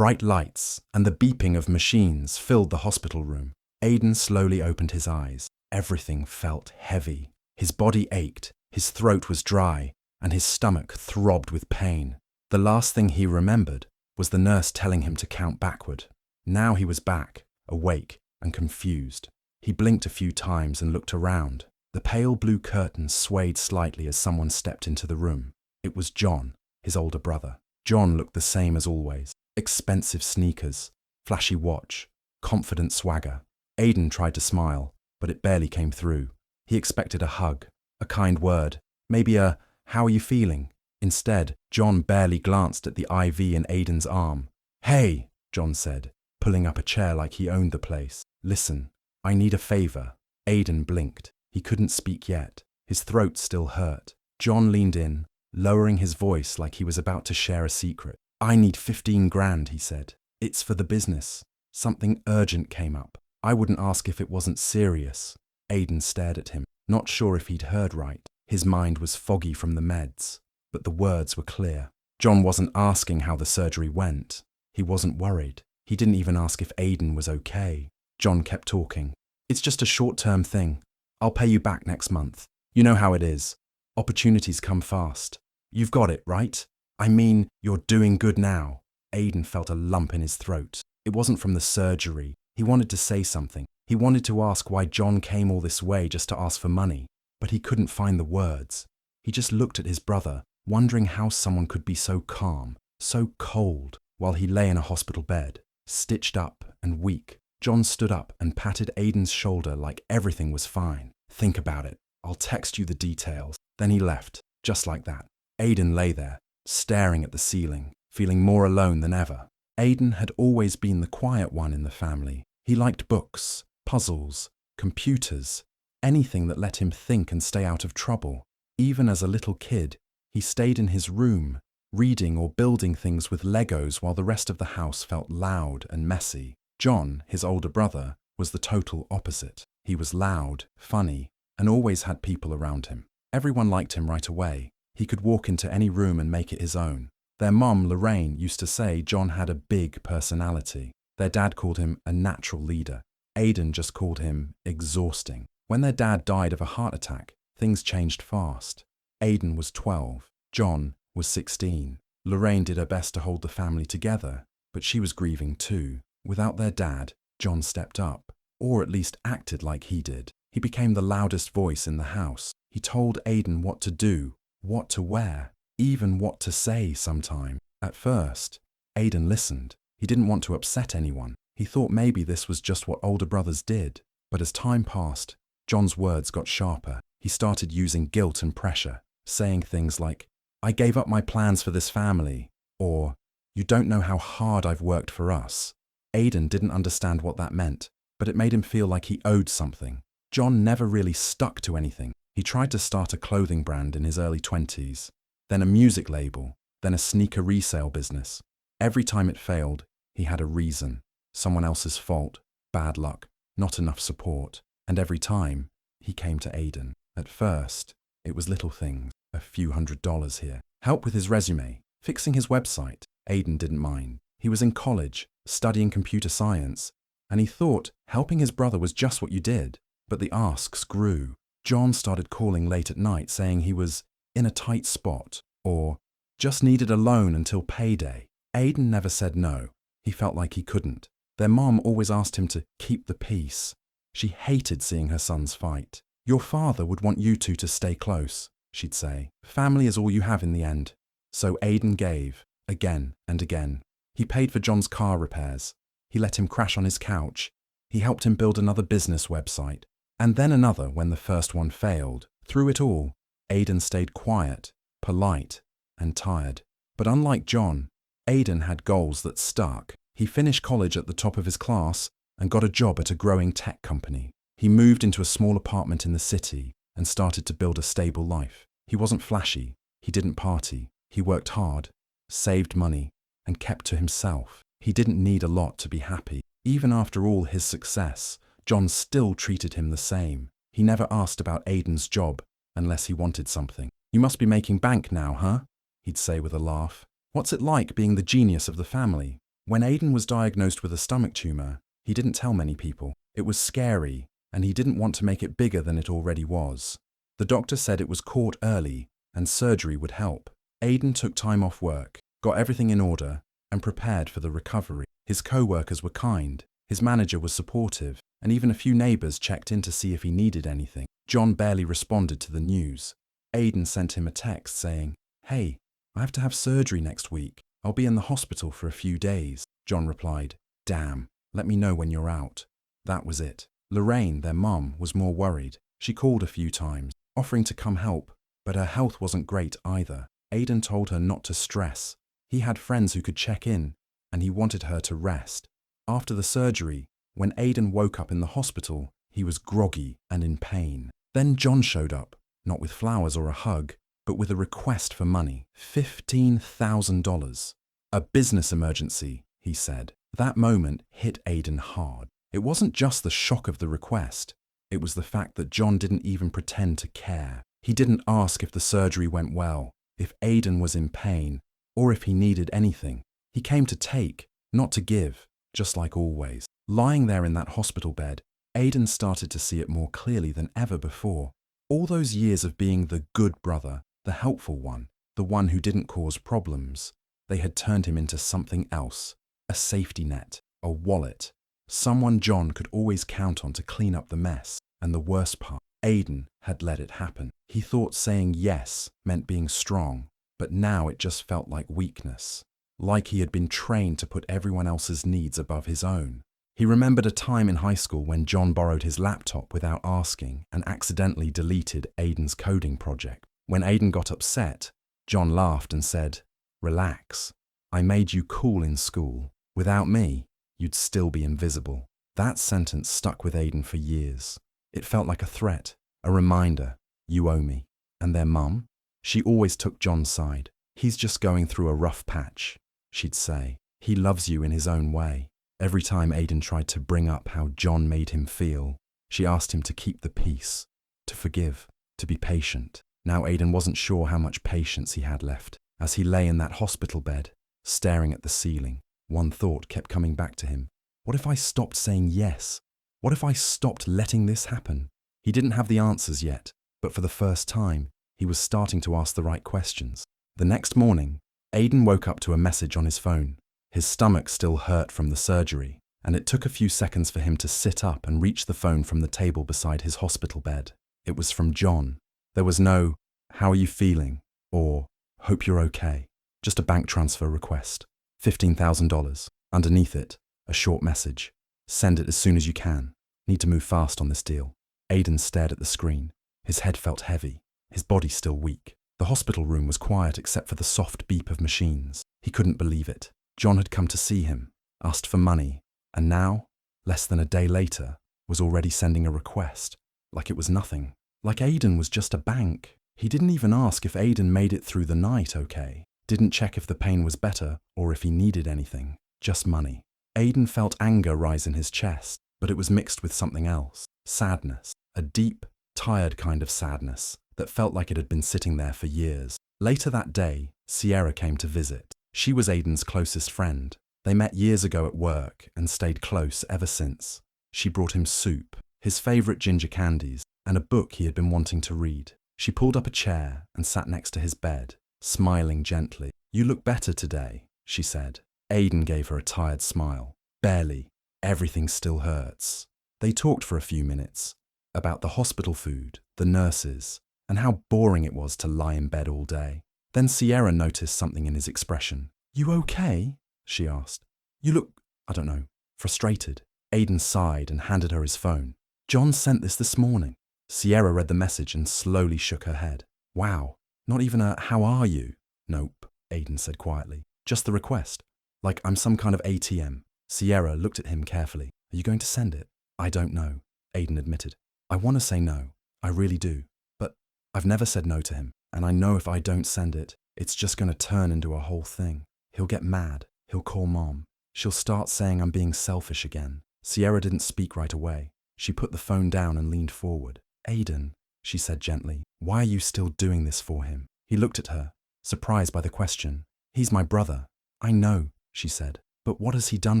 Bright lights and the beeping of machines filled the hospital room. Aidan slowly opened his eyes. Everything felt heavy. His body ached, his throat was dry, and his stomach throbbed with pain. The last thing he remembered was the nurse telling him to count backward. Now he was back, awake and confused. He blinked a few times and looked around. The pale blue curtains swayed slightly as someone stepped into the room. It was John, his older brother. John looked the same as always. Expensive sneakers, flashy watch, confident swagger. Aidan tried to smile, but it barely came through. He expected a hug, a kind word, maybe a "how are you feeling?" Instead, John barely glanced at the IV in Aidan's arm. "Hey," John said, pulling up a chair like he owned the place. "Listen, I need a favor." Aidan blinked. He couldn't speak yet. His throat still hurt. John leaned in, lowering his voice like he was about to share a secret. "I need 15 grand, he said. "It's for the business. Something urgent came up. I wouldn't ask if it wasn't serious." Aidan stared at him, not sure if he'd heard right. His mind was foggy from the meds, but the words were clear. John wasn't asking how the surgery went. He wasn't worried. He didn't even ask if Aidan was okay. John kept talking. "It's just a short-term thing. I'll pay you back next month. You know how it is. Opportunities come fast. You've got it, right? I mean, you're doing good now." Aidan felt a lump in his throat. It wasn't from the surgery. He wanted to say something. He wanted to ask why John came all this way just to ask for money, but he couldn't find the words. He just looked at his brother, wondering how someone could be so calm, so cold, while he lay in a hospital bed, stitched up and weak. John stood up and patted Aidan's shoulder like everything was fine. "Think about it. I'll text you the details." Then he left, just like that. Aidan lay there, staring at the ceiling, feeling more alone than ever. Aidan had always been the quiet one in the family. He liked books, puzzles, computers, anything that let him think and stay out of trouble. Even as a little kid, he stayed in his room, reading or building things with Legos while the rest of the house felt loud and messy. John, his older brother, was the total opposite. He was loud, funny, and always had people around him. Everyone liked him right away. He could walk into any room and make it his own. Their mum, Lorraine, used to say John had a big personality. Their dad called him a natural leader. Aidan just called him exhausting. When their dad died of a heart attack, things changed fast. Aidan was 12. John was 16. Lorraine did her best to hold the family together, but she was grieving too. Without their dad, John stepped up, or at least acted like he did. He became the loudest voice in the house. He told Aidan what to do, what to wear, even what to say sometime. At first, Aidan listened. He didn't want to upset anyone. He thought maybe this was just what older brothers did. But as time passed, John's words got sharper. He started using guilt and pressure, saying things like, "I gave up my plans for this family," or "You don't know how hard I've worked for us." Aidan didn't understand what that meant, but it made him feel like he owed something. John never really stuck to anything. He tried to start a clothing brand in his early 20s, then a music label, then a sneaker resale business. Every time it failed, he had a reason. Someone else's fault, bad luck, not enough support. And every time, he came to Aidan. At first, it was little things, a few $100s here. Help with his resume, fixing his website. Aidan didn't mind. He was in college, studying computer science, and he thought helping his brother was just what you did. But the asks grew. John started calling late at night saying he was in a tight spot, or just needed a loan until payday. Aidan never said no. He felt like he couldn't. Their mom always asked him to keep the peace. She hated seeing her sons fight. "Your father would want you two to stay close," she'd say. "Family is all you have in the end." So Aidan gave, again and again. He paid for John's car repairs. He let him crash on his couch. He helped him build another business website, and then another when the first one failed. Through it all, Aidan stayed quiet, polite, and tired. But unlike John, Aidan had goals that stuck. He finished college at the top of his class and got a job at a growing tech company. He moved into a small apartment in the city and started to build a stable life. He wasn't flashy. He didn't party. He worked hard, saved money, and kept to himself. He didn't need a lot to be happy. Even after all his success, John still treated him the same. He never asked about Aidan's job unless he wanted something. "You must be making bank now, huh?" he'd say with a laugh. "What's it like being the genius of the family?" When Aidan was diagnosed with a stomach tumor, he didn't tell many people. It was scary, and he didn't want to make it bigger than it already was. The doctor said it was caught early, and surgery would help. Aidan took time off work, got everything in order, and prepared for the recovery. His co-workers were kind, his manager was supportive, and even a few neighbours checked in to see if he needed anything. John barely responded to the news. Aidan sent him a text saying, "Hey, I have to have surgery next week. I'll be in the hospital for a few days." John replied, "Damn, let me know when you're out." That was it. Lorraine, their mum, was more worried. She called a few times, offering to come help, but her health wasn't great either. Aidan told her not to stress. He had friends who could check in, and he wanted her to rest. After the surgery, when Aidan woke up in the hospital, he was groggy and in pain. Then John showed up, not with flowers or a hug, but with a request for money, $15,000. A business emergency, he said. That moment hit Aidan hard. It wasn't just the shock of the request. It was the fact that John didn't even pretend to care. He didn't ask if the surgery went well, if Aidan was in pain, or if he needed anything. He came to take, not to give, just like always. Lying there in that hospital bed, Aidan started to see it more clearly than ever before. All those years of being the good brother, the helpful one, the one who didn't cause problems, they had turned him into something else. A safety net, a wallet, someone John could always count on to clean up the mess. And the worst part, Aidan had let it happen. He thought saying yes meant being strong, but now it just felt like weakness. Like he had been trained to put everyone else's needs above his own. He remembered a time in high school when John borrowed his laptop without asking and accidentally deleted Aidan's coding project. When Aidan got upset, John laughed and said, "Relax, I made you cool in school. Without me, you'd still be invisible." That sentence stuck with Aidan for years. It felt like a threat, a reminder, "You owe me." And their mum? She always took John's side. "He's just going through a rough patch," she'd say. "He loves you in his own way." Every time Aidan tried to bring up how John made him feel, she asked him to keep the peace, to forgive, to be patient. Now Aidan wasn't sure how much patience he had left. As he lay in that hospital bed, staring at the ceiling, one thought kept coming back to him. What if I stopped saying yes? What if I stopped letting this happen? He didn't have the answers yet, but for the first time, he was starting to ask the right questions. The next morning, Aidan woke up to a message on his phone. His stomach still hurt from the surgery, and it took a few seconds for him to sit up and reach the phone from the table beside his hospital bed. It was from John. There was no, "How are you feeling?" or "Hope you're okay." Just a bank transfer request. $15,000. Underneath it, a short message. "Send it as soon as you can. Need to move fast on this deal." Aidan stared at the screen. His head felt heavy, his body still weak. The hospital room was quiet except for the soft beep of machines. He couldn't believe it. John had come to see him, asked for money, and now, less than a day later, was already sending a request, like it was nothing. Like Aidan was just a bank. He didn't even ask if Aidan made it through the night okay. Didn't check if the pain was better or if he needed anything. Just money. Aidan felt anger rise in his chest, but it was mixed with something else. Sadness. A deep, tired kind of sadness that felt like it had been sitting there for years. Later that day, Sierra came to visit. She was Aidan's closest friend. They met years ago at work and stayed close ever since. She brought him soup, his favourite ginger candies, and a book he had been wanting to read. She pulled up a chair and sat next to his bed, smiling gently. "You look better today," she said. Aidan gave her a tired smile. "Barely. Everything still hurts." They talked for a few minutes about the hospital food, the nurses, and how boring it was to lie in bed all day. Then Sierra noticed something in his expression. "You okay?" she asked. "You look, I don't know, frustrated." Aidan sighed and handed her his phone. "John sent this morning." Sierra read the message and slowly shook her head. "Wow, not even a 'how are you'?" "Nope," Aidan said quietly. "Just the request. Like I'm some kind of ATM." Sierra looked at him carefully. "Are you going to send it?" "I don't know," Aidan admitted. "I want to say no. I really do. But I've never said no to him. And I know if I don't send it, it's just going to turn into a whole thing. He'll get mad. He'll call Mom. She'll start saying I'm being selfish again." Sierra didn't speak right away. She put the phone down and leaned forward. "Aidan," she said gently, "why are you still doing this for him?" He looked at her, surprised by the question. "He's my brother." "I know," she said. But what has he done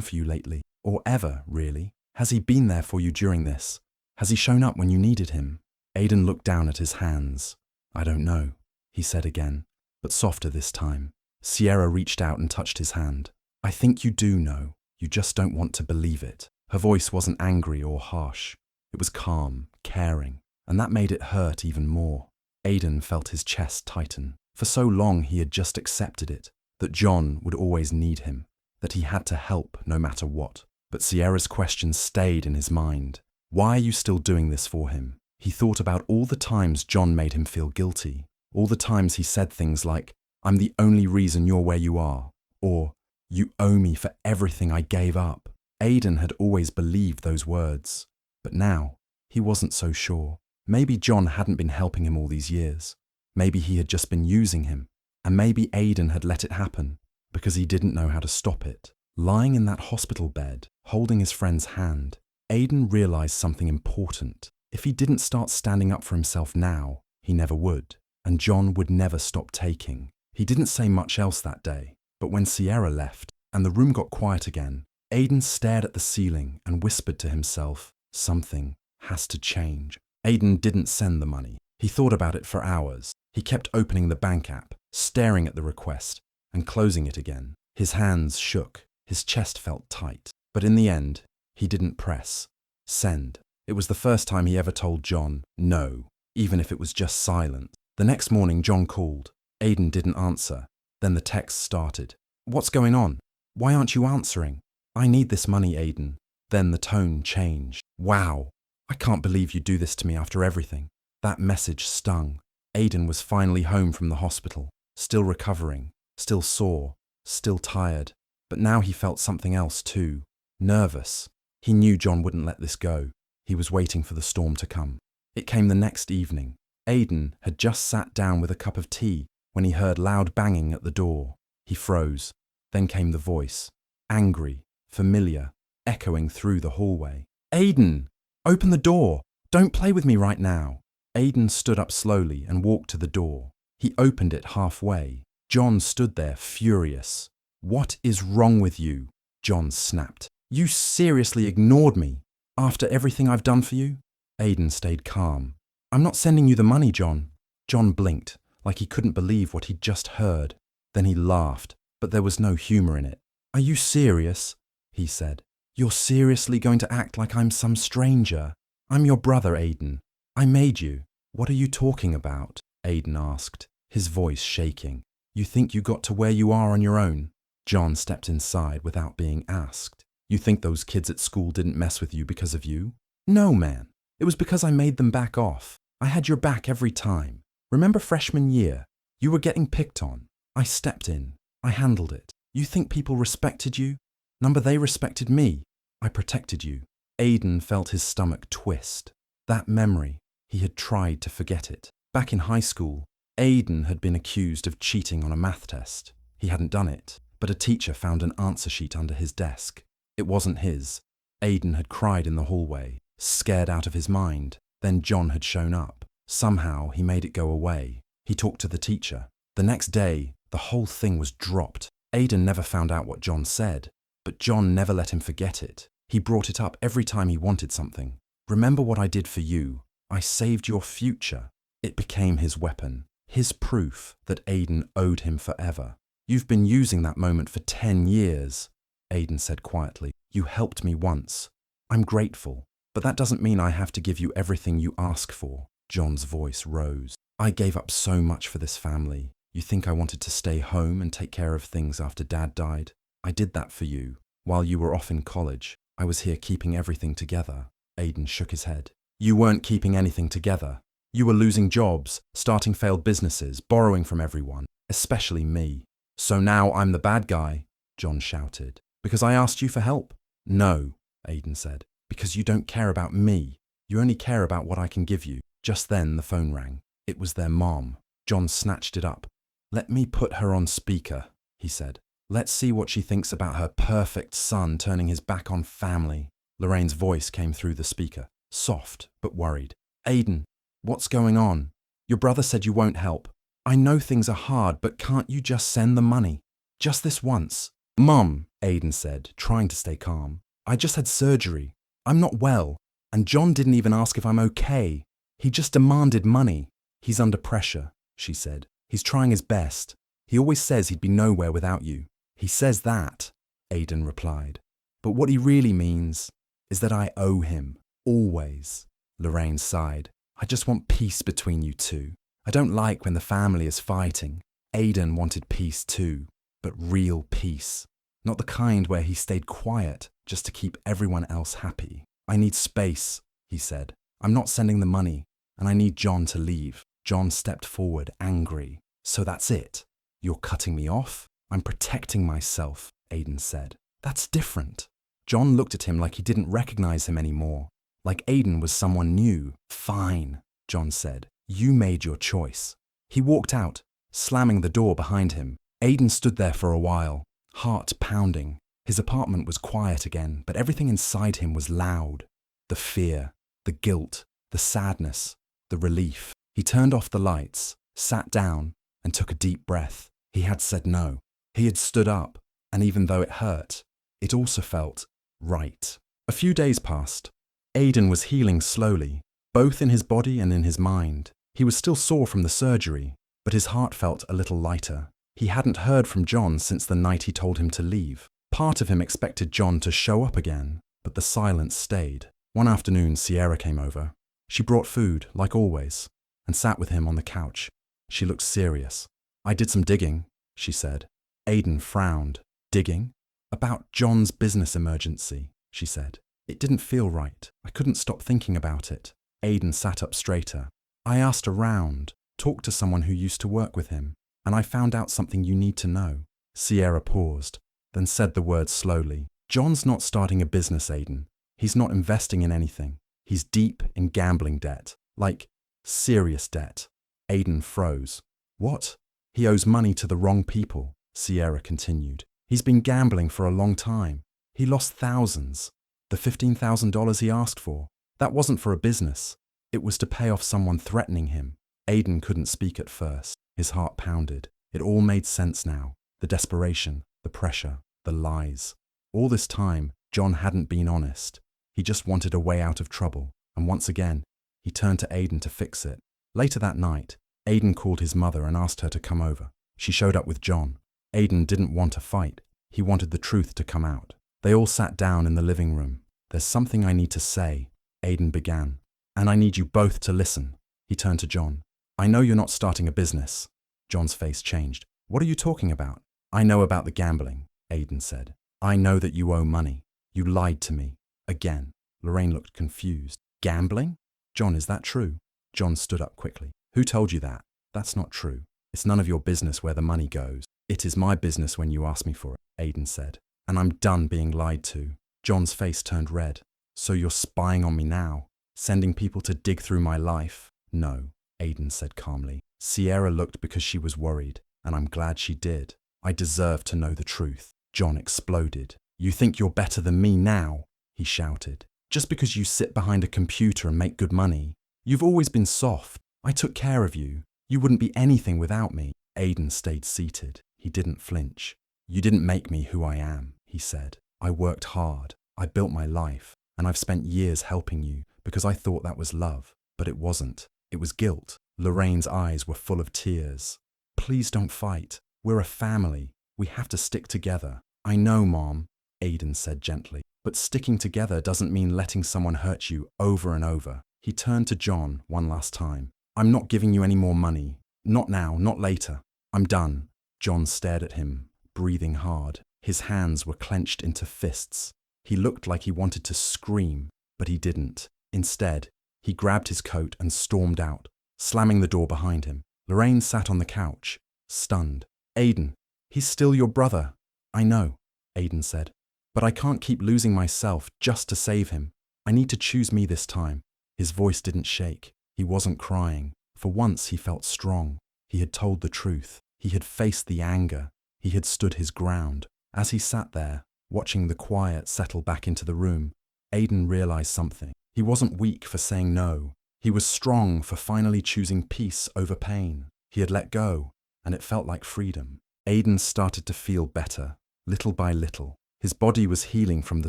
for you lately? Or ever, really? Has he been there for you during this? Has he shown up when you needed him? Aidan looked down at his hands. I don't know, he said again, but softer this time. Sierra reached out and touched his hand. I think you do know. You just don't want to believe it. Her voice wasn't angry or harsh. It was calm, caring, and that made it hurt even more. Aidan felt his chest tighten. For so long he had just accepted it, that John would always need him, that he had to help no matter what. But Sierra's question stayed in his mind. Why are you still doing this for him? He thought about all the times John made him feel guilty, all the times he said things like, I'm the only reason you're where you are, or you owe me for everything I gave up. Aidan had always believed those words, but now he wasn't so sure. Maybe John hadn't been helping him all these years. Maybe he had just been using him, and maybe Aidan had let it happen because he didn't know how to stop it. Lying in that hospital bed, holding his friend's hand, Aidan realized something important. If he didn't start standing up for himself now, he never would, and John would never stop taking. He didn't say much else that day, but when Sierra left and the room got quiet again, Aidan stared at the ceiling and whispered to himself, something has to change. Aidan didn't send the money. He thought about it for hours. He kept opening the bank app, staring at the request, and closing it again. His hands shook. His chest felt tight. But in the end, he didn't press send. It was the first time he ever told John no, even if it was just silent. The next morning, John called. Aidan didn't answer. Then the text started. What's going on? Why aren't you answering? I need this money, Aidan. Then the tone changed. Wow, I can't believe you do this to me after everything. That message stung. Aidan was finally home from the hospital, still recovering, still sore, still tired. But now he felt something else too. Nervous. He knew John wouldn't let this go. He was waiting for the storm to come. It came the next evening. Aidan had just sat down with a cup of tea when he heard loud banging at the door. He froze. Then came the voice. Angry, familiar, echoing through the hallway. Aidan! Open the door! Don't play with me right now! Aidan stood up slowly and walked to the door. He opened it halfway. John stood there, furious. What is wrong with you? John snapped. You seriously ignored me after everything I've done for you? Aidan stayed calm. I'm not sending you the money, John. John blinked, like he couldn't believe what he'd just heard. Then he laughed, but there was no humor in it. Are you serious? He said. You're seriously going to act like I'm some stranger? I'm your brother, Aidan. I made you. What are you talking about? Aidan asked, his voice shaking. You think you got to where you are on your own? John stepped inside without being asked. You think those kids at school didn't mess with you because of you? No, man. It was because I made them back off. I had your back every time. Remember freshman year? You were getting picked on. I stepped in. I handled it. You think people respected you? Number, they respected me. I protected you. Aidan felt his stomach twist. That memory, he had tried to forget it. Back in high school, Aidan had been accused of cheating on a math test. He hadn't done it, but a teacher found an answer sheet under his desk. It wasn't his. Aidan had cried in the hallway, scared out of his mind. Then John had shown up. Somehow he made it go away. He talked to the teacher. The next day, the whole thing was dropped. Aidan never found out what John said, but John never let him forget it. He brought it up every time he wanted something. Remember what I did for you? I saved your future. It became his weapon, his proof that Aidan owed him forever. You've been using that moment for 10 years, Aidan said quietly. You helped me once. I'm grateful, but that doesn't mean I have to give you everything you ask for. John's voice rose. I gave up so much for this family. You think I wanted to stay home and take care of things after Dad died? I did that for you. While you were off in college, I was here keeping everything together. Aidan shook his head. You weren't keeping anything together. You were losing jobs, starting failed businesses, borrowing from everyone, especially me. So now I'm the bad guy, John shouted. Because I asked you for help? No, Aidan said. Because you don't care about me. You only care about what I can give you. Just then the phone rang. It was their mom. John snatched it up. Let me put her on speaker, he said. Let's see what she thinks about her perfect son turning his back on family. Lorraine's voice came through the speaker, soft but worried. Aidan, what's going on? Your brother said you won't help. I know things are hard, but can't you just send the money? Just this once. Mum, Aidan said, trying to stay calm. I just had surgery. I'm not well. And John didn't even ask if I'm okay. He just demanded money. He's under pressure, she said. He's trying his best. He always says he'd be nowhere without you. He says that, Aidan replied. But what he really means is that I owe him, always. Lorraine sighed. I just want peace between you two. I don't like when the family is fighting. Aidan wanted peace too, but real peace. Not the kind where he stayed quiet just to keep everyone else happy. I need space, he said. I'm not sending the money, and I need John to leave. John stepped forward, angry. So that's it? You're cutting me off? I'm protecting myself, Aidan said. That's different. John looked at him like he didn't recognize him anymore, like Aidan was someone new. Fine, John said. You made your choice. He walked out, slamming the door behind him. Aidan stood there for a while, heart pounding. His apartment was quiet again, but everything inside him was loud. The fear, the guilt, the sadness, the relief. He turned off the lights, sat down, and took a deep breath. He had said no. He had stood up, and even though it hurt, it also felt right. A few days passed. Aidan was healing slowly, both in his body and in his mind. He was still sore from the surgery, but his heart felt a little lighter. He hadn't heard from John since the night he told him to leave. Part of him expected John to show up again, but the silence stayed. One afternoon, Sierra came over. She brought food, like always, and sat with him on the couch. She looked serious. I did some digging, she said. Aidan frowned. Digging? About John's business emergency, she said. It didn't feel right. I couldn't stop thinking about it. Aidan sat up straighter. I asked around, talked to someone who used to work with him, and I found out something you need to know. Sierra paused, then said the words slowly. John's not starting a business, Aidan. He's not investing in anything. He's deep in gambling debt, like serious debt. Aidan froze. What? He owes money to the wrong people, Sierra continued. He's been gambling for a long time. He lost thousands. The $15,000 he asked for, that wasn't for a business. It was to pay off someone threatening him. Aidan couldn't speak at first. His heart pounded. It all made sense now. The desperation, the pressure, the lies. All this time, John hadn't been honest. He just wanted a way out of trouble. And once again, he turned to Aidan to fix it. Later that night, Aidan called his mother and asked her to come over. She showed up with John. Aidan didn't want a fight. He wanted the truth to come out. They all sat down in the living room. There's something I need to say, Aidan began. And I need you both to listen. He turned to John. I know you're not starting a business. John's face changed. What are you talking about? I know about the gambling, Aidan said. I know that you owe money. You lied to me. Again. Lorraine looked confused. Gambling? John, is that true? John stood up quickly. Who told you that? That's not true. It's none of your business where the money goes. It is my business when you ask me for it, Aidan said. And I'm done being lied to. John's face turned red. So you're spying on me now? Sending people to dig through my life? No, Aidan said calmly. Sierra looked because she was worried, and I'm glad she did. I deserve to know the truth. John exploded. You think you're better than me now? He shouted. Just because you sit behind a computer and make good money. You've always been soft. I took care of you. You wouldn't be anything without me. Aidan stayed seated. He didn't flinch. You didn't make me who I am, he said. I worked hard. I built my life. And I've spent years helping you because I thought that was love. But it wasn't. It was guilt. Lorraine's eyes were full of tears. Please don't fight. We're a family. We have to stick together. I know, Mom, Aidan said gently. But sticking together doesn't mean letting someone hurt you over and over. He turned to John one last time. I'm not giving you any more money. Not now, not later. I'm done. John stared at him, breathing hard. His hands were clenched into fists. He looked like he wanted to scream, but he didn't. Instead, he grabbed his coat and stormed out, slamming the door behind him. Lorraine sat on the couch, stunned. Aidan, he's still your brother. I know, Aidan said. But I can't keep losing myself just to save him. I need to choose me this time. His voice didn't shake. He wasn't crying. For once he felt strong. He had told the truth. He had faced the anger. He had stood his ground. As he sat there, watching the quiet settle back into the room, Aidan realized something. He wasn't weak for saying no. He was strong for finally choosing peace over pain. He had let go, and it felt like freedom. Aidan started to feel better. little by little. His body was healing from the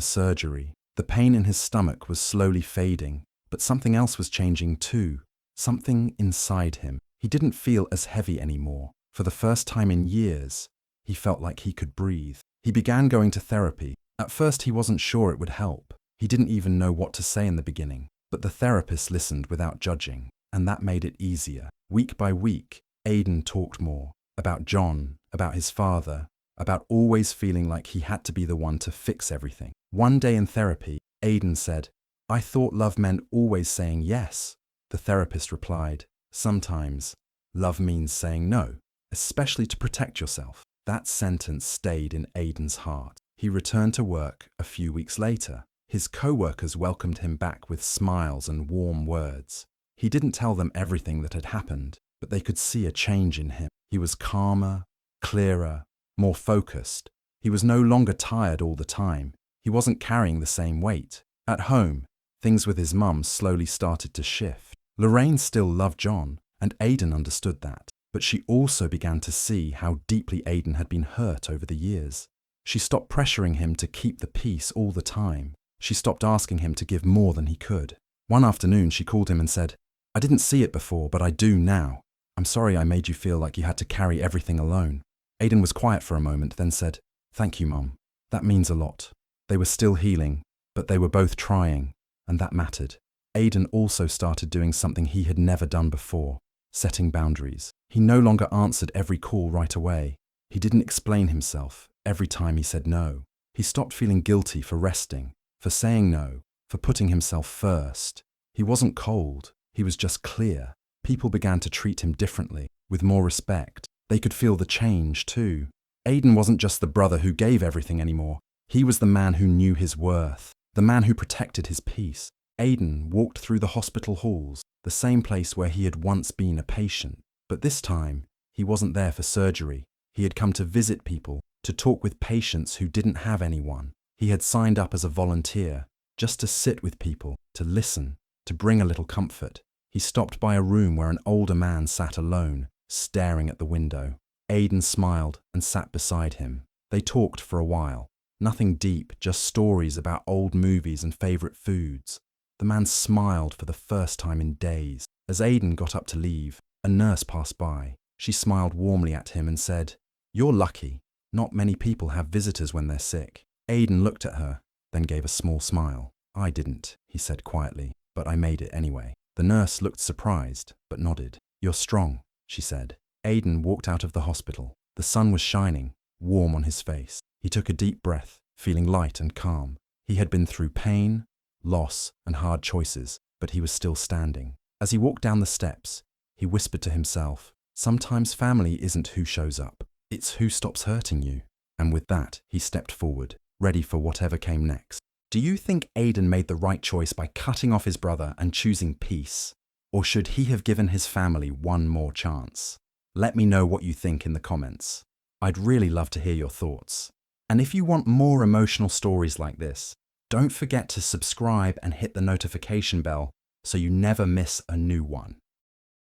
surgery. The pain in his stomach was slowly fading, but something else was changing too. Something inside him. He didn't feel as heavy anymore. For the first time in years, he felt like he could breathe. He began going to therapy. At first, he wasn't sure it would help. He didn't even know what to say in the beginning. But the therapist listened without judging, and that made it easier. Week by week, Aidan talked more about John, about his father, about always feeling like he had to be the one to fix everything. One day in therapy, Aidan said, "I thought love meant always saying yes." The therapist replied, "Sometimes love means saying no, especially to protect yourself." That sentence stayed in Aidan's heart. He returned to work a few weeks later. His co-workers welcomed him back with smiles and warm words. He didn't tell them everything that had happened, but they could see a change in him. He was calmer, clearer, more focused. He was no longer tired all the time. He wasn't carrying the same weight. At home, things with his mum slowly started to shift. Lorraine still loved John, and Aidan understood that. But she also began to see how deeply Aidan had been hurt over the years. She stopped pressuring him to keep the peace all the time. She stopped asking him to give more than he could. One afternoon, she called him and said, "I didn't see it before, but I do now. I'm sorry I made you feel like you had to carry everything alone." Aidan was quiet for a moment, then said, "Thank you, Mum. That means a lot." They were still healing, but they were both trying, and that mattered. Aidan also started doing something he had never done before, setting boundaries. He no longer answered every call right away. He didn't explain himself every time he said no. He stopped feeling guilty for resting, for saying no, for putting himself first. He wasn't cold, he was just clear. People began to treat him differently, with more respect. They could feel the change too. Aidan wasn't just the brother who gave everything anymore. He was the man who knew his worth, the man who protected his peace. Aidan walked through the hospital halls, the same place where he had once been a patient. But this time, he wasn't there for surgery. He had come to visit people, to talk with patients who didn't have anyone. He had signed up as a volunteer, just to sit with people, to listen, to bring a little comfort. He stopped by a room where an older man sat alone, staring at the window. Aidan smiled and sat beside him. They talked for a while. Nothing deep, just stories about old movies and favourite foods. The man smiled for the first time in days. As Aidan got up to leave, a nurse passed by. She smiled warmly at him and said, "You're lucky. Not many people have visitors when they're sick." Aidan looked at her, then gave a small smile. "I didn't," he said quietly, "but I made it anyway." The nurse looked surprised, but nodded. "You're strong," she said. Aidan walked out of the hospital. The sun was shining, warm on his face. He took a deep breath, feeling light and calm. He had been through pain, loss, and hard choices, but he was still standing. As he walked down the steps, he whispered to himself, "Sometimes family isn't who shows up, it's who stops hurting you." And with that, he stepped forward, ready for whatever came next. Do you think Aidan made the right choice by cutting off his brother and choosing peace? Or should he have given his family one more chance? Let me know what you think in the comments. I'd really love to hear your thoughts. And if you want more emotional stories like this, don't forget to subscribe and hit the notification bell so you never miss a new one.